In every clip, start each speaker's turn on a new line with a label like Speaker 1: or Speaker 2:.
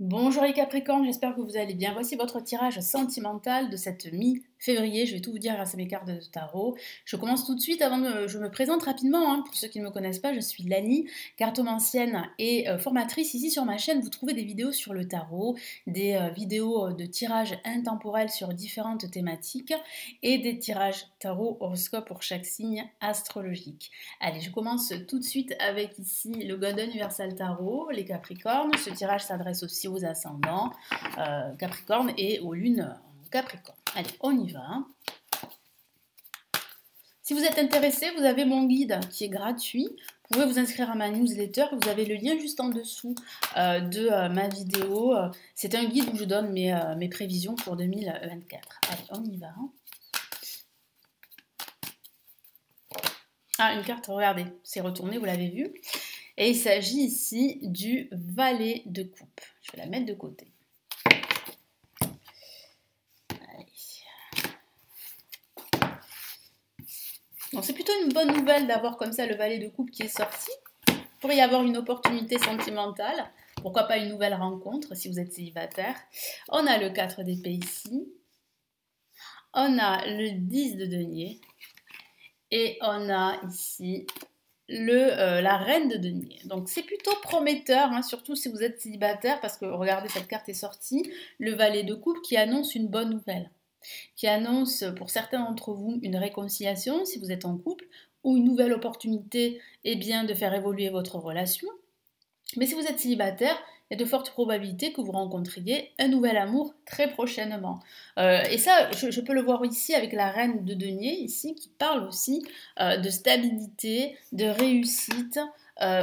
Speaker 1: Bonjour les Capricornes, j'espère que vous allez bien. Voici votre tirage sentimental de cette mi-février. Je vais tout vous dire grâce à mes cartes de tarot. Je commence tout de suite je me présente rapidement. Pour ceux qui ne me connaissent pas, je suis Lani, cartomancienne et formatrice. Ici sur ma chaîne, vous trouvez des vidéos sur le tarot, des vidéos de tirages intemporels sur différentes thématiques et des tirages tarot horoscope pour chaque signe astrologique. Allez, je commence tout de suite avec ici le Golden Universal Tarot, les Capricornes. Ce tirage s'adresse aussi aux ascendants Capricorne et aux lunes Capricorne. Allez, on y va. Si vous êtes intéressé, vous avez mon guide qui est gratuit. Vous pouvez vous inscrire à ma newsletter. Vous avez le lien juste en dessous de ma vidéo. C'est un guide où je donne mes prévisions pour 2024. Allez, on y va. Ah, une carte, regardez, c'est retourné, vous l'avez vu. Et il s'agit ici du valet de coupe. Je vais la mettre de côté. Donc c'est plutôt une bonne nouvelle d'avoir comme ça le valet de coupe qui est sorti. Il pourrait y avoir une opportunité sentimentale. Pourquoi pas une nouvelle rencontre si vous êtes célibataire. On a le 4 d'épée ici. On a le 10 de denier. Et on a ici la reine de denier. Donc c'est plutôt prometteur, surtout si vous êtes célibataire, parce que regardez, cette carte est sortie, le valet de coupe qui annonce une bonne nouvelle, qui annonce pour certains d'entre vous une réconciliation si vous êtes en couple, ou une nouvelle opportunité de faire évoluer votre relation. Mais si vous êtes célibataire, il y a de fortes probabilités que vous rencontriez un nouvel amour très prochainement. Et ça, je peux le voir ici avec la reine de denier, ici, qui parle aussi de stabilité, de réussite,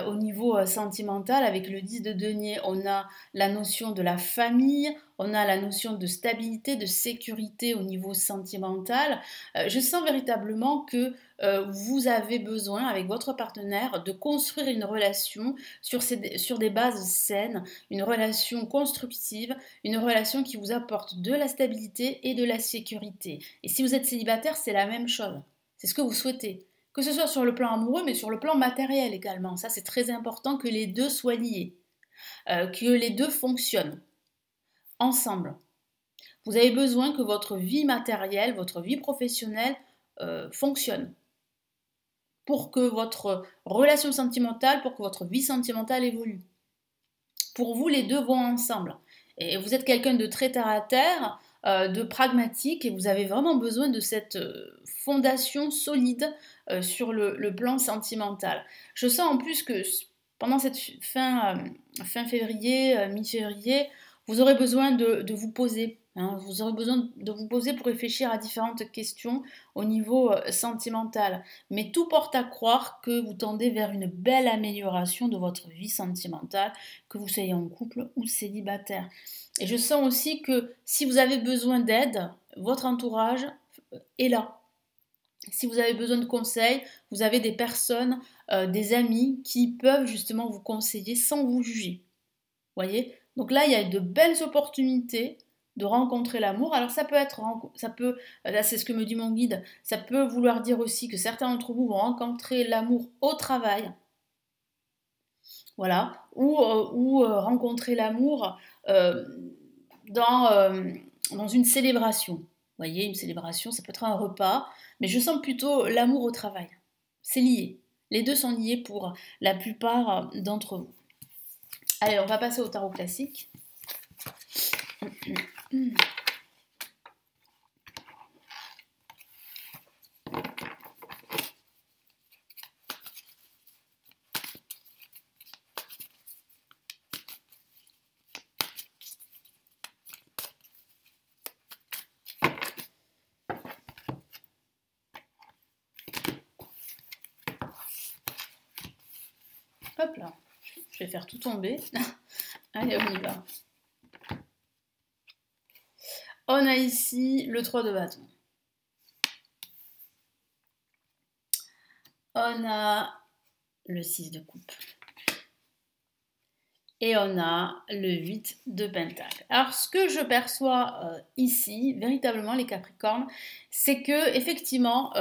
Speaker 1: au niveau sentimental. Avec le 10 de denier, on a la notion de la famille, on a la notion de stabilité, de sécurité au niveau sentimental. Je sens véritablement que vous avez besoin, avec votre partenaire, de construire une relation sur des bases saines, une relation constructive, une relation qui vous apporte de la stabilité et de la sécurité. Et si vous êtes célibataire, c'est la même chose. C'est ce que vous souhaitez. Que ce soit sur le plan amoureux, mais sur le plan matériel également. Ça, c'est très important que les deux soient liés, que les deux fonctionnent ensemble. Vous avez besoin que votre vie matérielle, votre vie professionnelle fonctionne pour que votre relation sentimentale, pour que votre vie sentimentale évolue. Pour vous, les deux vont ensemble. Et vous êtes quelqu'un de très terre à terre, de pragmatique, et vous avez vraiment besoin de cette fondation solide sur le plan sentimental. Je sens en plus que pendant cette fin février, mi-février, vous aurez besoin de vous poser. Vous aurez besoin de vous poser pour réfléchir à différentes questions au niveau sentimental. Mais tout porte à croire que vous tendez vers une belle amélioration de votre vie sentimentale, que vous soyez en couple ou célibataire. Et je sens aussi que si vous avez besoin d'aide, votre entourage est là. Si vous avez besoin de conseils, vous avez des personnes, des amis qui peuvent justement vous conseiller sans vous juger. Voyez? Donc là, il y a de belles opportunités de rencontrer l'amour. Alors là c'est ce que me dit mon guide, ça peut vouloir dire aussi que certains d'entre vous vont rencontrer l'amour au travail, voilà, ou rencontrer l'amour euh, dans une célébration. Vous voyez, une célébration, ça peut être un repas, mais je sens plutôt l'amour au travail. C'est lié. Les deux sont liés pour la plupart d'entre vous. Allez, on va passer au tarot classique. Hop là, je vais faire tout tomber. Allez, on y va. On a ici le 3 de bâton. On a le 6 de coupe. Et on a le 8 de pentacle. Alors ce que je perçois ici, véritablement les Capricornes, c'est que effectivement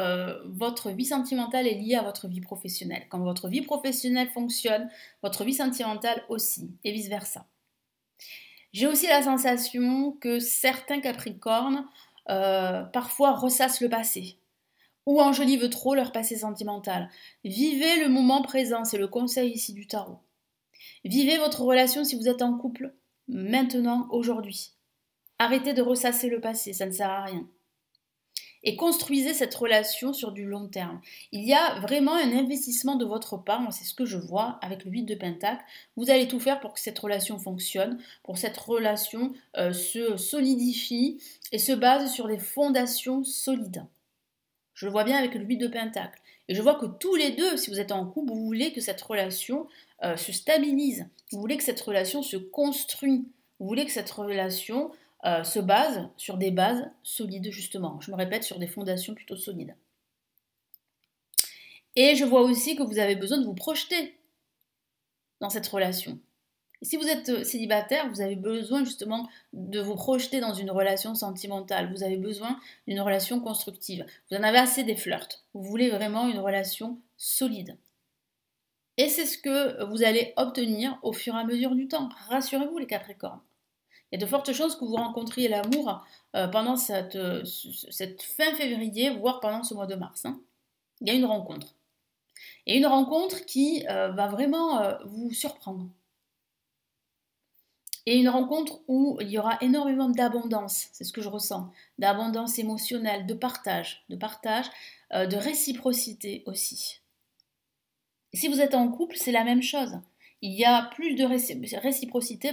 Speaker 1: votre vie sentimentale est liée à votre vie professionnelle. Quand votre vie professionnelle fonctionne, votre vie sentimentale aussi, et vice-versa. J'ai aussi la sensation que certains Capricornes parfois ressassent le passé ou enjolivent trop leur passé sentimental. Vivez le moment présent, c'est le conseil ici du tarot. Vivez votre relation si vous êtes en couple, maintenant, aujourd'hui. Arrêtez de ressasser le passé, ça ne sert à rien. Et construisez cette relation sur du long terme. Il y a vraiment un investissement de votre part, moi c'est ce que je vois avec le 8 de Pentacle. Vous allez tout faire pour que cette relation fonctionne, pour que cette relation se solidifie et se base sur des fondations solides. Je le vois bien avec le 8 de Pentacle. Et je vois que tous les deux, si vous êtes en couple, vous voulez que cette relation se stabilise. Vous voulez que cette relation se construise. Vous voulez que cette relation se base sur des bases solides, justement. Je me répète, sur des fondations plutôt solides. Et je vois aussi que vous avez besoin de vous projeter dans cette relation. Et si vous êtes célibataire, vous avez besoin justement de vous projeter dans une relation sentimentale. Vous avez besoin d'une relation constructive. Vous en avez assez des flirts. Vous voulez vraiment une relation solide. Et c'est ce que vous allez obtenir au fur et à mesure du temps. Rassurez-vous les Capricornes. Il y a de fortes chances que vous rencontriez l'amour pendant cette fin février, voire pendant ce mois de mars. Il y a une rencontre. Et une rencontre qui va vraiment vous surprendre. Et une rencontre où il y aura énormément d'abondance, c'est ce que je ressens, d'abondance émotionnelle, de partage, de réciprocité aussi. Et si vous êtes en couple, c'est la même chose. Il y a plus de réciprocité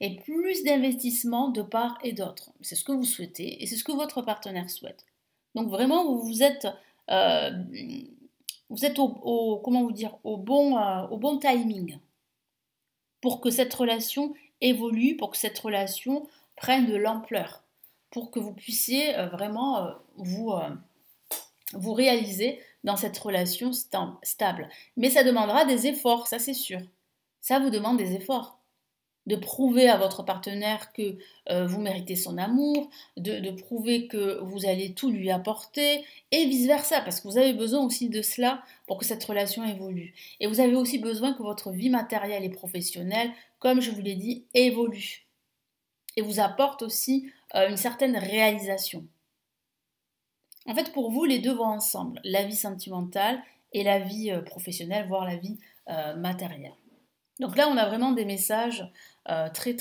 Speaker 1: et plus d'investissement de part et d'autre. C'est ce que vous souhaitez et c'est ce que votre partenaire souhaite. Donc vraiment, vous êtes au bon timing pour que cette relation évolue, pour que cette relation prenne de l'ampleur, pour que vous puissiez vraiment vous réaliser dans cette relation stable. Mais ça demandera des efforts, ça c'est sûr. Ça vous demande des efforts. De prouver à votre partenaire que vous méritez son amour, de prouver que vous allez tout lui apporter, et vice-versa, parce que vous avez besoin aussi de cela pour que cette relation évolue. Et vous avez aussi besoin que votre vie matérielle et professionnelle, comme je vous l'ai dit, évolue. Et vous apporte aussi une certaine réalisation. En fait, pour vous, les deux vont ensemble, la vie sentimentale et la vie professionnelle, voire la vie matérielle. Donc là, on a vraiment des messages très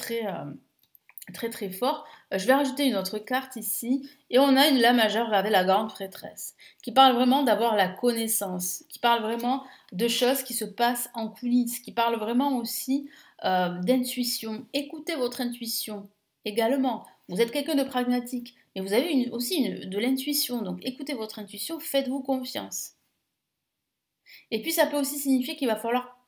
Speaker 1: forts. Je vais rajouter une autre carte ici. Et on a une La majeure, regardez, la grande prêtresse, qui parle vraiment d'avoir la connaissance, qui parle vraiment de choses qui se passent en coulisses, qui parle vraiment aussi d'intuition. Écoutez votre intuition également. Vous êtes quelqu'un de pragmatique, mais vous avez aussi de l'intuition. Donc écoutez votre intuition, faites-vous confiance. Et puis ça peut aussi signifier qu'il va falloir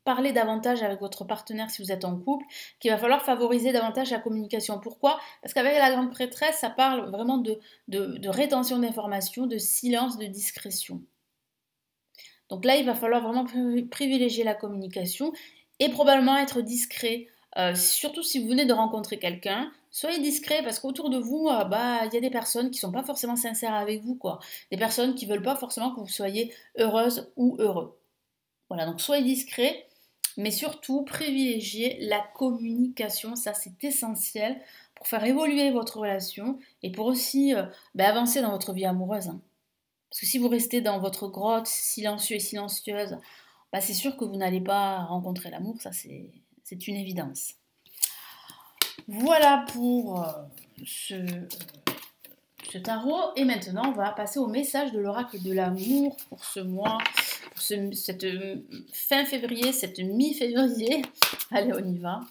Speaker 1: parler davantage avec votre partenaire si vous êtes en couple, qu'il va falloir favoriser davantage la communication. Pourquoi? Parce qu'avec la grande prêtresse, ça parle vraiment de rétention d'informations, de silence, de discrétion. Donc là, il va falloir vraiment privilégier la communication et probablement être discret. Surtout si vous venez de rencontrer quelqu'un, soyez discret parce qu'autour de vous, il y a des personnes qui ne sont pas forcément sincères avec vous, quoi. Des personnes qui ne veulent pas forcément que vous soyez heureuse ou heureux. Voilà, donc soyez discret, mais surtout privilégiez la communication, ça c'est essentiel pour faire évoluer votre relation et pour aussi avancer dans votre vie amoureuse. Parce que si vous restez dans votre grotte silencieux et silencieuse, c'est sûr que vous n'allez pas rencontrer l'amour, ça c'est une évidence. Voilà pour ce tarot. Et maintenant, on va passer au message de l'oracle de l'amour pour ce mois, pour cette fin février, cette mi-février. Allez, on y va.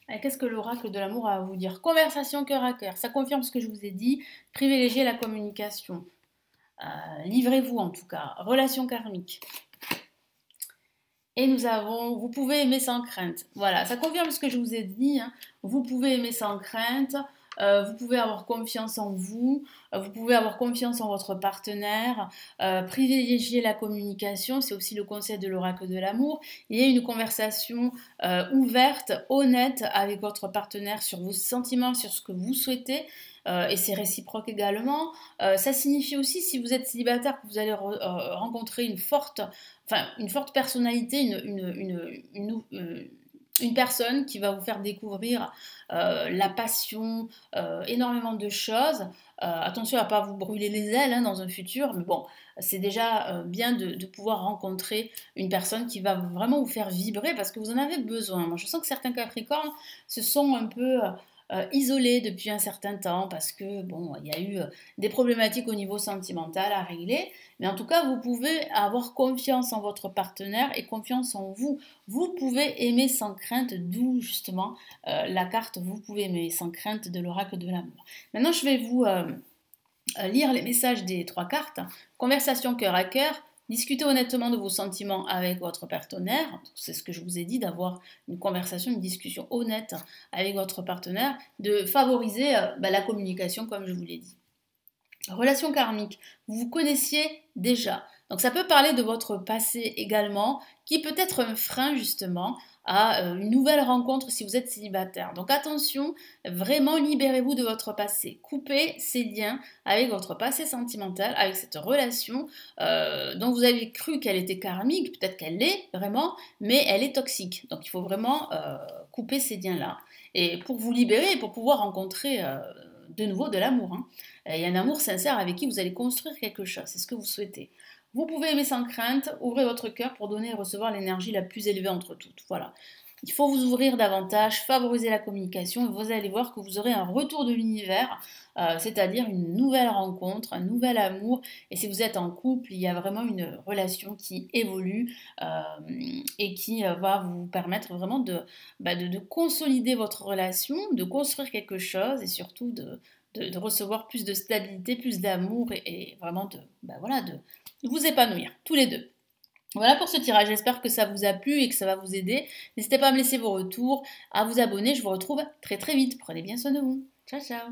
Speaker 1: Et qu'est-ce que l'oracle de l'amour a à vous dire? Conversation cœur à cœur. Ça confirme ce que je vous ai dit. Privilégiez la communication. Livrez-vous en tout cas. Relation karmique. Et nous avons, vous pouvez aimer sans crainte. Voilà, ça confirme ce que je vous ai dit. Hein. Vous pouvez aimer sans crainte. Vous pouvez avoir confiance en vous, vous pouvez avoir confiance en votre partenaire, privilégier la communication, c'est aussi le conseil de l'oracle de l'amour. Il y a une conversation ouverte, honnête avec votre partenaire sur vos sentiments, sur ce que vous souhaitez. Et c'est réciproque également. Ça signifie aussi, si vous êtes célibataire, que vous allez rencontrer une forte personnalité, une personne qui va vous faire découvrir la passion, énormément de choses. Attention à ne pas vous brûler les ailes hein, dans un futur, mais bon, c'est déjà bien de pouvoir rencontrer une personne qui va vraiment vous faire vibrer parce que vous en avez besoin. Moi, je sens que certains Capricornes se sont un peu isolés depuis un certain temps parce que bon, il y a eu des problématiques au niveau sentimental à régler. Mais en tout cas, vous pouvez avoir confiance en votre partenaire et confiance en vous. Vous pouvez aimer sans crainte, d'où justement la carte vous pouvez aimer sans crainte de l'oracle de l'amour. Maintenant, je vais vous lire les messages des 3 cartes. Conversation cœur à cœur. Discutez honnêtement de vos sentiments avec votre partenaire. C'est ce que je vous ai dit, d'avoir une conversation, une discussion honnête avec votre partenaire, de favoriser la communication comme je vous l'ai dit. Relation karmique, vous vous connaissiez déjà. Donc ça peut parler de votre passé également, qui peut être un frein justement à une nouvelle rencontre si vous êtes célibataire. Donc attention, vraiment libérez-vous de votre passé. Coupez ces liens avec votre passé sentimental, avec cette relation dont vous avez cru qu'elle était karmique, peut-être qu'elle l'est vraiment, mais elle est toxique. Donc il faut vraiment couper ces liens-là. Et pour vous libérer et pour pouvoir rencontrer de nouveau de l'amour. Hein. Il y a un amour sincère avec qui vous allez construire quelque chose, c'est ce que vous souhaitez. Vous pouvez aimer sans crainte, ouvrez votre cœur pour donner et recevoir l'énergie la plus élevée entre toutes. Voilà. Il faut vous ouvrir davantage, favoriser la communication et vous allez voir que vous aurez un retour de l'univers, c'est-à-dire une nouvelle rencontre, un nouvel amour. Et si vous êtes en couple, il y a vraiment une relation qui évolue et qui va vous permettre vraiment de consolider votre relation, de construire quelque chose et surtout de recevoir plus de stabilité, plus d'amour et vraiment de vous épanouir, tous les deux. Voilà pour ce tirage, j'espère que ça vous a plu et que ça va vous aider. N'hésitez pas à me laisser vos retours, à vous abonner, je vous retrouve très très vite. Prenez bien soin de vous. Ciao ciao.